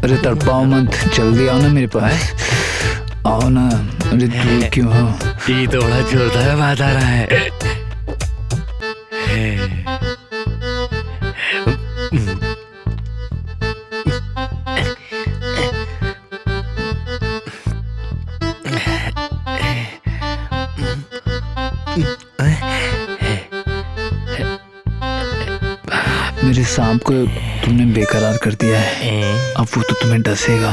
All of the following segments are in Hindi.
अरे तड़पाओ मत, जल्दी आओ ना मेरे पास, आओ ना। अरे दूर क्यों हो? ये तो बड़ा जोरदार आवाज आ रहा है। मेरे सांप को तुमने बेकरार कर दिया है, अब वो तो तुम्हें डसेगा।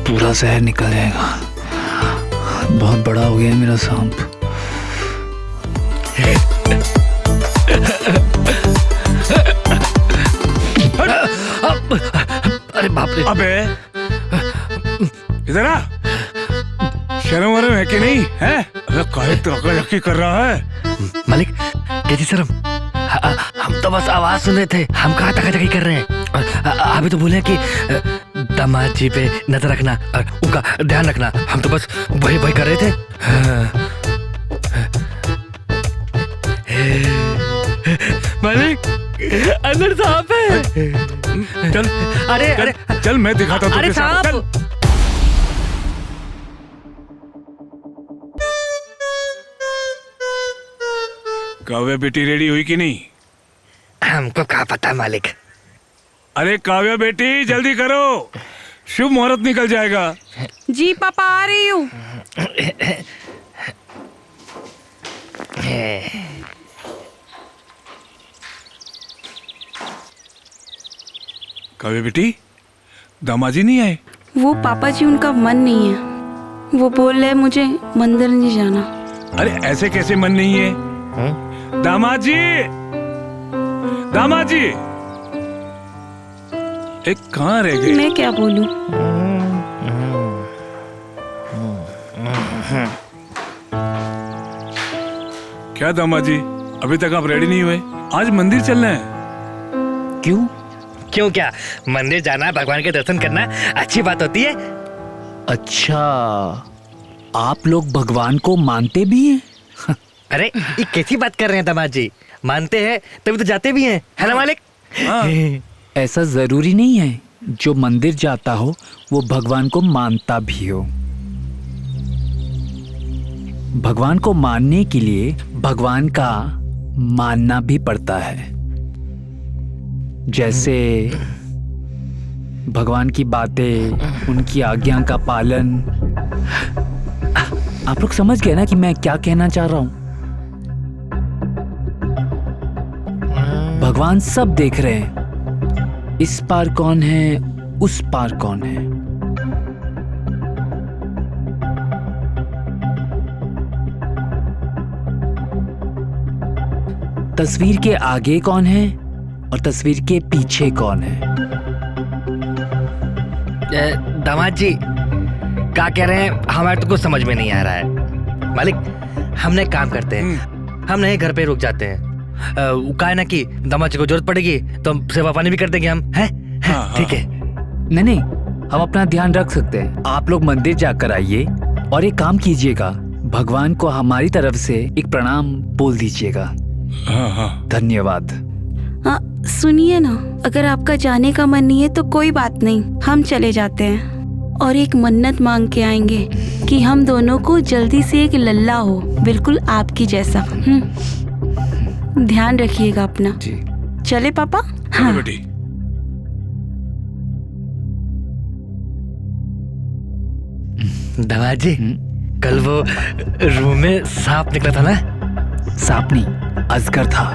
पूरा जहर निकल जाएगा। बहुत बड़ा हो गया है मेरा सांप। अरे बाप रे। अबे इधर आ, शर्म वरम है कि नहीं है? अरे काहे तरक्की कर रहा है? मालिक कैसी शर्म, हम तो बस आवाज सुन रहे थे, हम कहाँ तकातकी कर रहे हैं। अभी तो बोले कि दामाद जी पे नजर रखना और उनका ध्यान रखना, हम तो बस वही वही कर रहे थे। मालिक अंदर सांप है। चल अरे चल, अरे चल मैं दिखाता हूँ अरे तुझे सांप। सांप। चल। काव्या बेटी रेडी हुई कि नहीं? हमको क्या पता मालिक। अरे काव्या बेटी जल्दी करो, शुभ मुहूर्त निकल जाएगा। जी पापा आ रही हूँ। काव्या बेटी दामाजी नहीं आए? वो पापा जी उनका मन नहीं है, वो बोल रहे मुझे मंदिर नहीं जाना। अरे ऐसे कैसे मन नहीं है? दामाद जी, दामाद जी, एक कहाँ रह गए? मैं क्या बोलूं? क्या दामाद जी, अभी तक आप रेडी नहीं हुए? आज मंदिर चलना है। क्यों? क्यों क्या, मंदिर जाना, भगवान के दर्शन करना अच्छी बात होती है। अच्छा, आप लोग भगवान को मानते भी हैं? अरे ये कैसी बात कर रहे हैं दामाद जी, मानते हैं तभी तो जाते भी हैं, है ना मालिक? हाँ। ऐसा जरूरी नहीं है जो मंदिर जाता हो वो भगवान को मानता भी हो। भगवान को मानने के लिए भगवान का मानना भी पड़ता है। जैसे भगवान की बातें, उनकी आज्ञा का पालन। आप लोग समझ गए ना कि मैं क्या कहना चाह रहा हूं? भगवान सब देख रहे हैं, इस पार कौन है, उस पार कौन है। तस्वीर के आगे कौन है और तस्वीर के पीछे कौन है। दामाद जी क्या कह रहे हैं, हमारे तो कुछ समझ में नहीं आ रहा है। मालिक हमने काम करते हैं, हम नहीं घर पे रुक जाते हैं। कहा है ना कि दामाद जी को जरूरत पड़ेगी तो हम सेवा पानी भी कर देंगे हम, हैं? ठीक है। नहीं, हम अपना ध्यान रख सकते हैं। आप लोग मंदिर जाकर आइए और एक काम कीजिएगा, भगवान को हमारी तरफ से एक प्रणाम बोल दीजिएगा। हाँ। धन्यवाद। हाँ सुनिए ना, अगर आपका जाने का मन नहीं है तो कोई बात नहीं, हम चले जाते हैं और एक मन्नत मांग के आएंगे कि हम दोनों को जल्दी से एक लल्ला हो, बिल्कुल आपकी जैसा। ध्यान रखिएगा अपना जी। चले पापा? हाँ बेटी। दामाद जी कल वो रूम में सांप निकला था ना? सांप नहीं, अजगर था।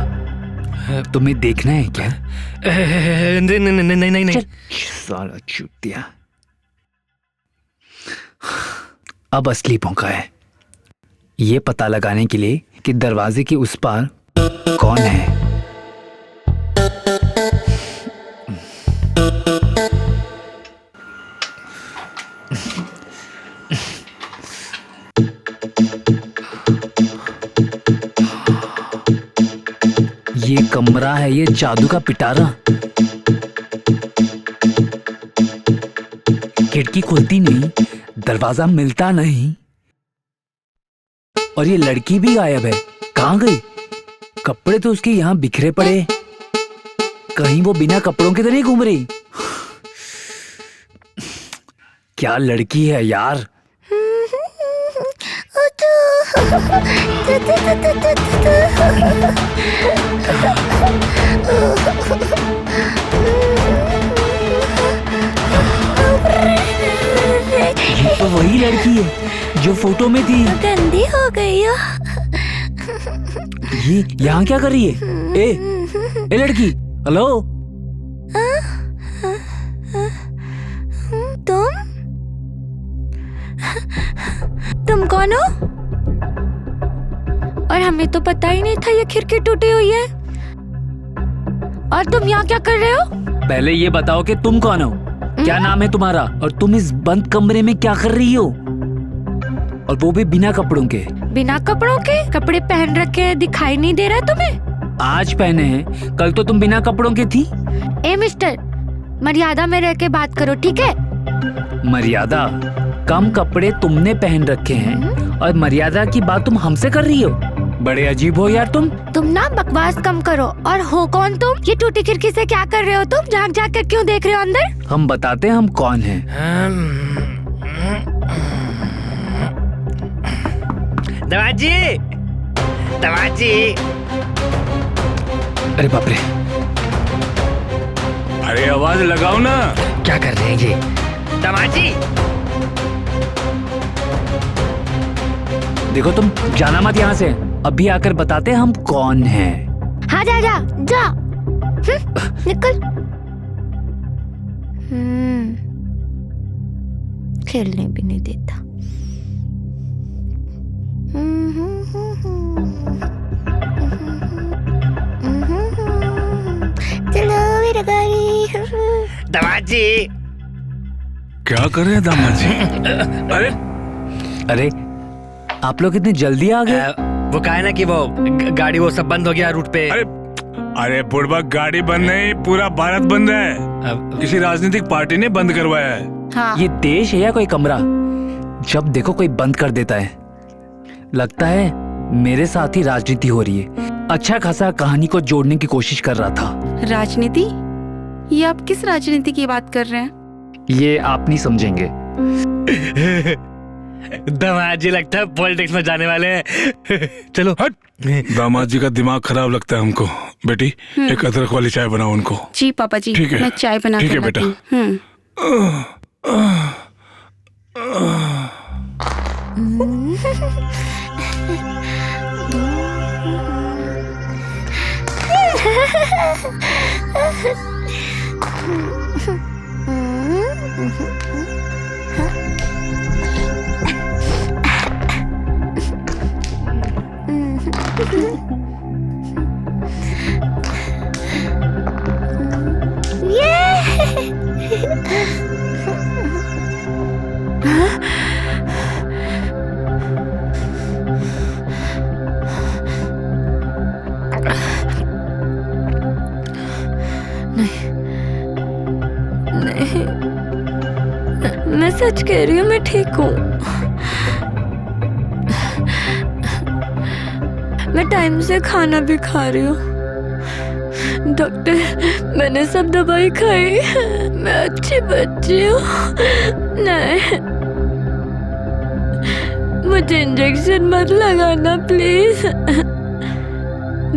तुम्हें देखना है क्या? नहीं। साला चूतिया। अब असली मौका है ये पता लगाने के लिए कि दरवाजे के उस पार कौन है। ये कमरा है, ये जादू का पिटारा। खिड़की खुलती नहीं, दरवाजा मिलता नहीं, और ये लड़की भी गायब है। कहाँ गई? कपड़े तो उसके यहाँ बिखरे पड़े, कहीं वो बिना कपड़ों के तो नहीं घूम रही? क्या लड़की है यार। ये तो वही लड़की है जो फोटो में थी। गंदी हो गई हो। ये यहाँ क्या कर रही है? ए लड़की, हेलो। तुम कौन हो? और हमें तो पता ही नहीं था ये खिड़की टूटी हुई है। और तुम यहाँ क्या कर रहे हो? पहले ये बताओ कि तुम कौन हो, क्या नाम है तुम्हारा, और तुम इस बंद कमरे में क्या कर रही हो, और वो भी बिना कपड़ों के। बिना कपड़ों के? कपड़े पहन रखे हैं, दिखाई नहीं दे रहा तुम्हें? आज पहने हैं, कल तो तुम बिना कपड़ों के थी। ए मिस्टर, मर्यादा में रह के बात करो, ठीक है? मर्यादा? कम कपड़े तुमने पहन रखे हैं और मर्यादा की बात तुम हमसे कर रही हो? बड़े अजीब हो यार तुम ना बकवास कम करो। और हो कौन तुम? ये टूटी खिड़की से क्या कर रहे हो तुम? झांक झांक कर क्यों देख रहे हो अंदर? हम बताते हैं हम कौन हैं। दमाजी, दमाजी। अरे बाप रे, अरे आवाज लगाओ ना। क्या कर रहे हैं ये? दमाजी, देखो तुम जाना मत यहाँ से, अभी आकर बताते हैं हम कौन हैं। हाँ जा जा जा, निकल। खेलने भी नहीं देता। चलो मेरा गाड़ी। दमाजी। क्या कर रहे हैं दामाद जी? अरे आप लोग इतने जल्दी आ गए? वो कहा है ना कि वो गाड़ी वो सब बंद हो गया रूट पे। अरे बुढ़बा, गाड़ी बंद नहीं, पूरा भारत बंद है। किसी राजनीतिक पार्टी ने बंद करवाया है। हाँ। ये देश है या कोई कमरा? जब देखो कोई बंद कर देता है। लगता है मेरे साथ ही राजनीति हो रही है। अच्छा खासा कहानी को जोड़ने की कोशिश कर रहा था। राजनीति? ये आप किस राजनीति की बात कर रहे हैं? ये आप नहीं समझेंगे। दामाद जी लगता है पॉलिटिक्स में जाने वाले हैं। चलो हट। दामाद जी का दिमाग खराब लगता है हमको। बेटी एक अदरक वाली चाय बनाओ उनको। जी पापा जी, ठीक है। मैं चाय बना ठीक के है बेटा। लाती हूँ। नहीं, मैं सच कह रही हूँ, मैं ठीक हूँ। मैं टाइम से खाना भी खा रही हूँ। डॉक्टर, मैंने सब दवाई खाई, मैं अच्छी बच्ची हूँ। नहीं, मुझे इंजेक्शन मत लगाना प्लीज।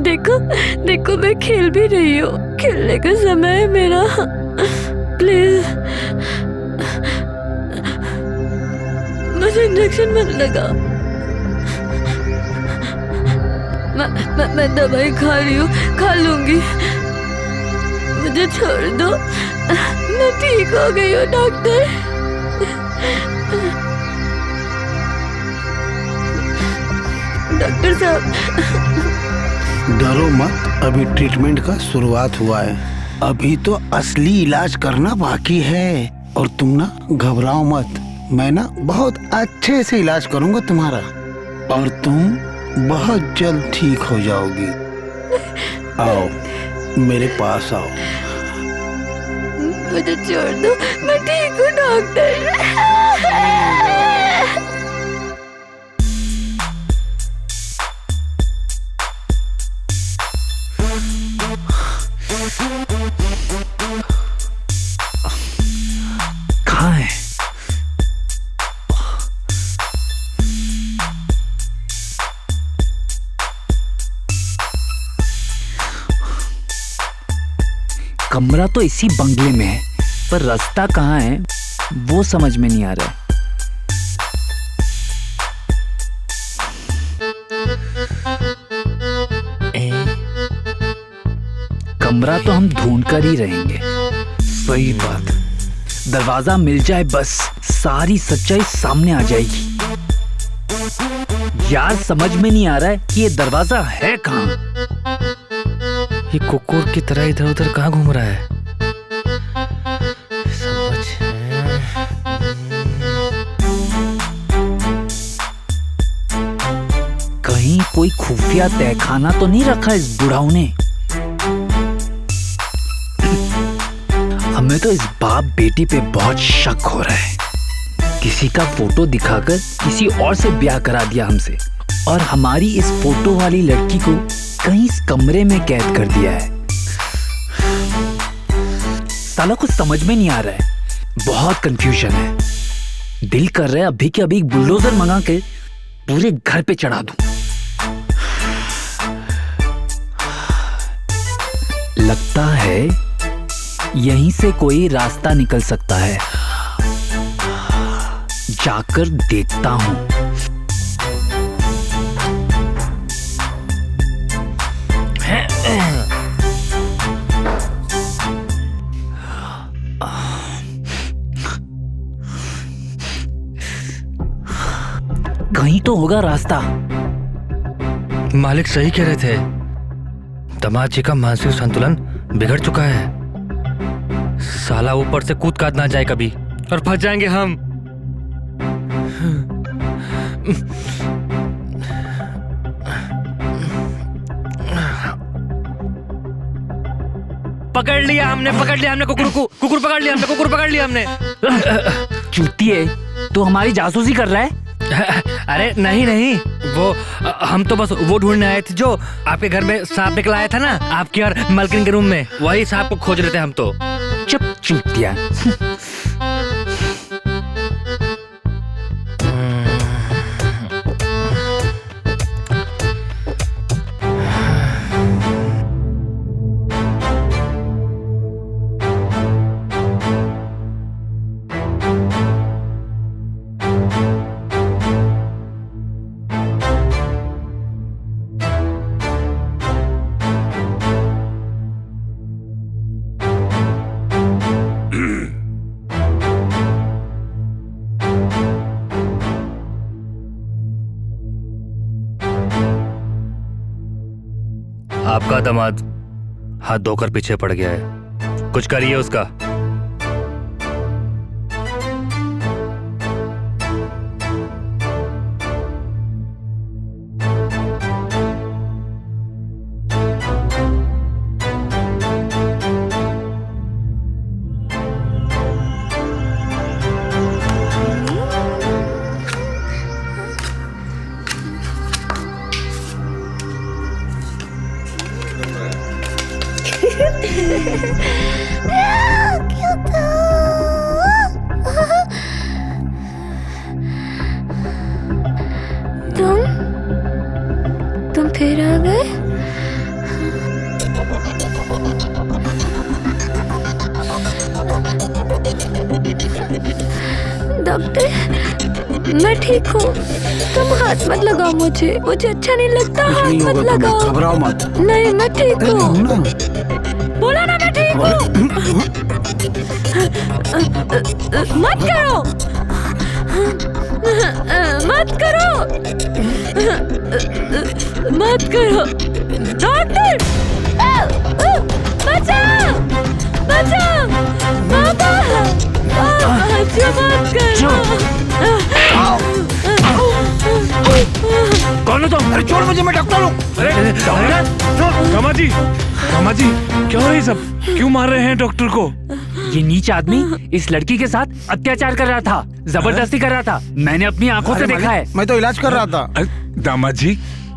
देखो देखो, मैं खेल भी रही हूँ, खेलने का समय है मेरा। प्लीज मुझे इंजेक्शन मत लगा। मैं दवाई खा रही हूँ, खा लूंगी। मुझे छोड़ दो, मैं ठीक हो गई हूँ डॉक्टर। डॉक्टर साहब। डरो मत, अभी ट्रीटमेंट का शुरुआत हुआ है, अभी तो असली इलाज करना बाकी है। और तुम ना घबराओ मत, मैं ना बहुत अच्छे से इलाज करूंगा तुम्हारा, और तुम बहुत जल्द ठीक हो जाओगी। आओ मेरे पास आओ। मुझे छोड़ दो, मैं ठीक हूँ डॉक्टर। कहाँ है? कमरा तो इसी बंगले में है, पर रास्ता कहाँ है वो समझ में नहीं आ रहा है। कमरा तो हम ढूंढ कर ही रहेंगे। सही बात, दरवाजा मिल जाए बस सारी सच्चाई सामने आ जाएगी। यार समझ में नहीं आ रहा है कि ये दरवाजा है कहाँ। ये कुकुर की तरह इधर उधर कहाँ घूम रहा है? समझ कहीं कोई खुफिया तहखाना तो नहीं रखा इस बुढ़ाऊ ने। हमें तो इस बाप बेटी पे बहुत शक हो रहा है। किसी का फोटो दिखाकर किसी और से ब्याह करा दिया हमसे, और हमारी इस फोटो वाली लड़की को कहीं इस कमरे में कैद कर दिया है। साला कुछ समझ में नहीं आ रहा है, बहुत कंफ्यूजन है। दिल कर रहा है अभी के अभी एक बुलडोजर मंगा के पूरे घर पे चढ़ा दूं। लगता है यहीं से कोई रास्ता निकल सकता है, जाकर देखता हूं। कहीं तो होगा रास्ता। मालिक सही कह रहे थे, दामाद जी का मानसिक संतुलन बिगड़ चुका है। साला ऊपर से कूद काट ना जाए कभी और फंस जाएंगे हम। पकड़ लिया हमने कुकुर पकड़ लिया हमने। चूती है तो हमारी जासूसी कर रहा है। अरे नहीं, वो हम तो बस वो ढूंढने आए थे जो आपके घर में सांप निकला आया था ना, आपकी और मलकिन के रूम में। वही सांप को खोज रहे थे हम तो। चुप चूतिया। आपका दामाद हाथ धोकर पीछे पड़ गया है, कुछ करिए उसका। तुम फिर आ गए? डॉक्टर, मैं ठीक हूँ, तुम हाथ मत लगाओ मुझे अच्छा नहीं लगता। हाथ मत लगाओ, घबराओ मत। नहीं मैं ठीक हूँ। बोला ना मैं ठीक हूँ। मत करो, डॉक्टर, बचाओ बाबा, मत करो। कौन हो तुम? अरे छोड़ मुझे, मैं डॉक्टर हूँ। अरे दामाद जी क्या हो रहा है सब? क्यों मार रहे हैं डॉक्टर को? ये नीच आदमी इस लड़की के साथ अत्याचार कर रहा था, जबरदस्ती कर रहा था। मैंने अपनी आंखों से देखा है। मैं तो इलाज कर रहा था। दामाद जी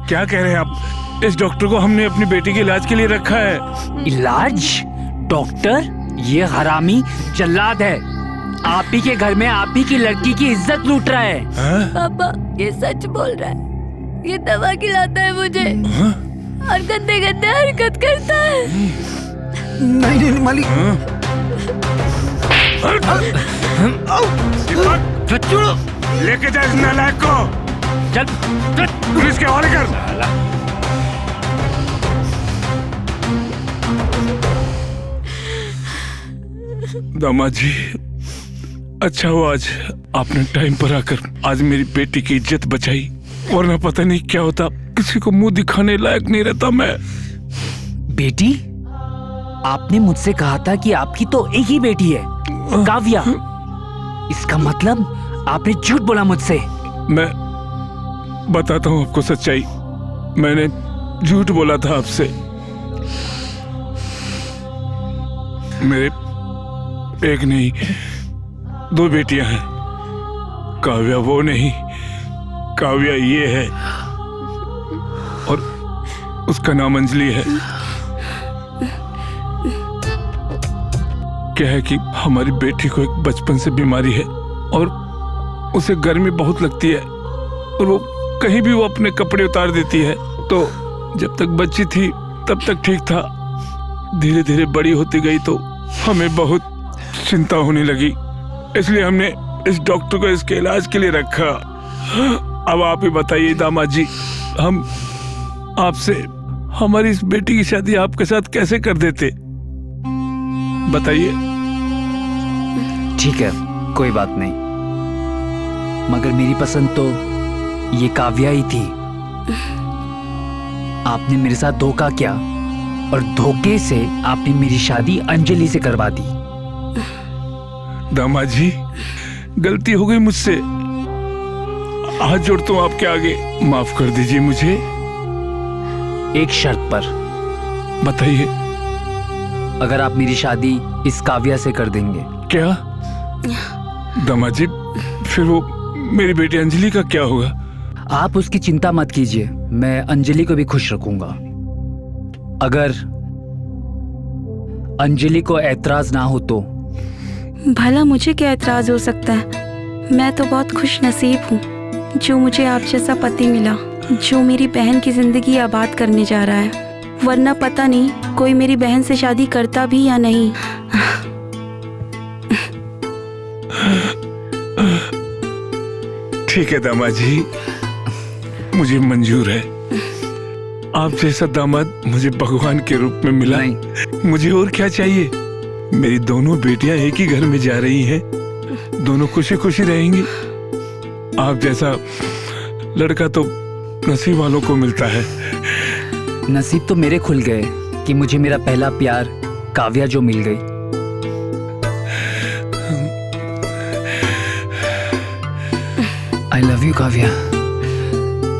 क्या कह रहे हैं आप? इस डॉक्टर को हमने अपनी बेटी के इलाज के लिए रखा है। इलाज? डॉक्टर? ये हरामी जल्लाद है। आप ही के घर में आप ही की लड़की की इज्जत लूट रहा है। पापा ये सच बोल रहा है, ये दवा खिलाता है मुझे और गंदे गंदे हरकत करता है। नहीं नहीं मालिक। लेके जा इस नालायक को। चल पुलिस के हवाले कर। दामाद जी अच्छा हुआ आज आपने टाइम पर आकर आज मेरी बेटी की इज्जत बचाई, वरना पता नहीं क्या होता, किसी को मुंह दिखाने लायक नहीं रहता मैं। बेटी? आपने मुझसे कहा था कि आपकी तो एक ही बेटी है, काव्या। इसका मतलब आपने झूठ बोला मुझसे। मैं बताता हूँ आपको सच्चाई। मैंने झूठ बोला था आपसे। मेरे एक नहीं 2 बेटियां हैं। काव्या वो नहीं, काव्या ये है और उसका नाम अंजलि है। क्या है कि हमारी बेटी को एक बचपन से बीमारी है और उसे गर्मी बहुत लगती है और वो कहीं भी वो अपने कपड़े उतार देती है। तो जब तक बच्ची थी तब तक ठीक था, धीरे धीरे बड़ी होती गई तो हमें बहुत चिंता होने लगी, इसलिए हमने इस डॉक्टर को इसके इलाज के लिए रखा। अब आप ही बताइए दामाद जी, हम आपसे हमारी इस बेटी की शादी आपके साथ कैसे कर देते, बताइए। ठीक है, कोई बात नहीं, मगर मेरी पसंद तो ये काव्या ही थी। आपने मेरे साथ धोखा किया और धोखे से आपने मेरी शादी अंजलि से करवा दी। दामाद जी गलती हो गई मुझसे, हाथ जोड़ता हूं आपके आगे, माफ कर दीजिए मुझे। एक शर्त पर। बताइए। अगर आप मेरी शादी इस काव्या से कर देंगे। क्या? दामाद जी फिर वो मेरी बेटी अंजलि का क्या होगा? आप उसकी चिंता मत कीजिए, मैं अंजलि को भी खुश रखूंगा। अगर अंजलि को ऐतराज ना हो तो। भला मुझे क्या एतराज हो सकता है? मैं तो बहुत खुश नसीब हूँ जो मुझे आप जैसा पति मिला, जो मेरी बहन की जिंदगी आबाद करने जा रहा है। वरना पता नहीं कोई मेरी बहन से शादी करता भी या नहीं। ठीक है दामाद जी, मुझे मंजूर है। आप जैसा दामाद मुझे भगवान के रूप में मिला, मुझे और क्या चाहिए। मेरी दोनों बेटियां एक ही घर में जा रही हैं, दोनों खुशी खुशी रहेंगी। आप जैसा लड़का तो नसीब वालों को मिलता है। नसीब तो मेरे खुल गए कि मुझे मेरा पहला प्यार काव्या जो मिल गई। आई लव यू काव्या,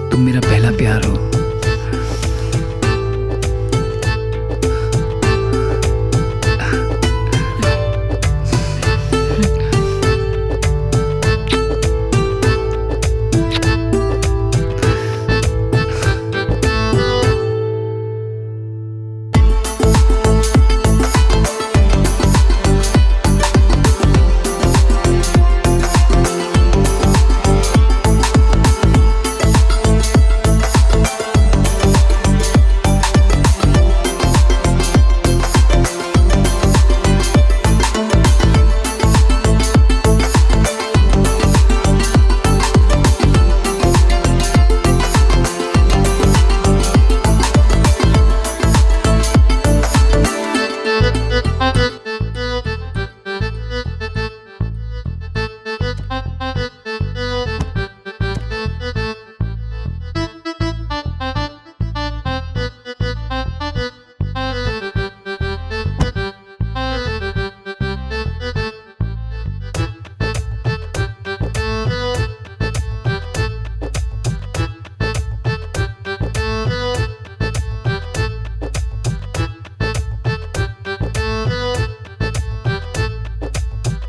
तुम मेरा पहला प्यार हो।